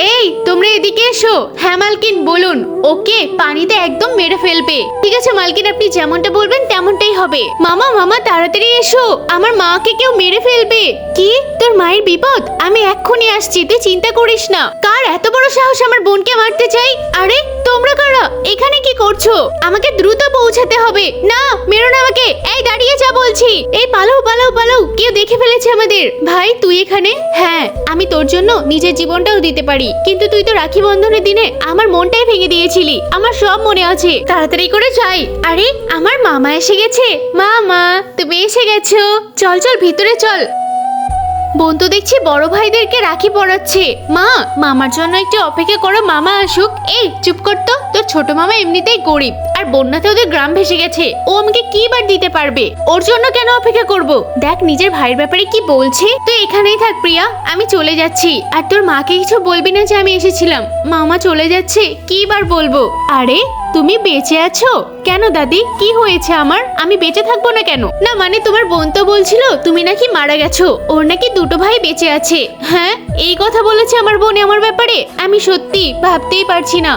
এই তোমরা এদিকে এসো। হ্যাঁ মালকিন বলুন। ওকে পানিতে একদম মেরে ফেলবে। ঠিক আছে মালকিন, আপনি যেমনটা বলবেন তেমনটাই হবে। মামা মামা তাড়াতাড়ি এসো, আমার মাকে কেউ মেরে ফেলবে। কি তোর মায়ের বিপদ? আমি এক্ষুনি আসছি, তুই চিন্তা করিস না। কার এত বড় সাহস আমার বোনকে মারতে চাই? আরে তোমরা কারা? এখানে কি করছো? আমাকে দ্রুত পৌঁছাতে হবে। না মেরো না আমাকে, এই দাঁড়িয়ে যা বলছি। এই পালাও পালাও পালাও, কেউ দেখে ফেলেছে আমাদের। ভাই তুই এখানে? হ্যাঁ আমি তোর জন্য নিজের জীবনটাও দিতে পারি, কিন্তু তুই তো রাখি বন্ধনের দিনে আমার মনটাই ভেঙে দিয়েছিলি। আমার সব মনে আছে, তাড়াতাড়ি করে যাই। আরে আমার মামা এসে গেছে। মামা তুমি এসে গেছো, চল চল ভিতরে চল। বোন তো দেখছি বড় ভাইদেরকে রাখি পরাচ্ছে। মা মামার জন্য একটু অপেক্ষা করো, মামা আসুক। এই চুপ কর তো, তোর ছোট মামা এমনিতেই গরিব, আর বন্যাতে ওদের গ্রাম ভেসে গেছে। ও আমাকে কি বার দিতে পারবে? ওর জন্য কেন অপেক্ষা করব? দেখ নিজের ভাইয়ের ব্যাপারে কি বলছে। তুই এখানেই থাক প্রিয়া, আমি চলে যাচ্ছি। আর তোর মাকে কিছু বলবি না যে আমি এসেছিলাম। মামা চলে যাচ্ছে, কি বার বলবো? আরে তুমি বেঁচে আছো? কেন দাদি কি হয়েছে আমার? আমি বেঁচে থাকবো না কেন? না মানে তোমার বোন তো বলছিল তুমি নাকি মারা গেছো, ওর নাকি দুটো ভাই বেঁচে আছে। হ্যাঁ এই কথা বলেছে আমার বোন আমার ব্যাপারে? আমি সত্যি ভাবতেই পারছি না।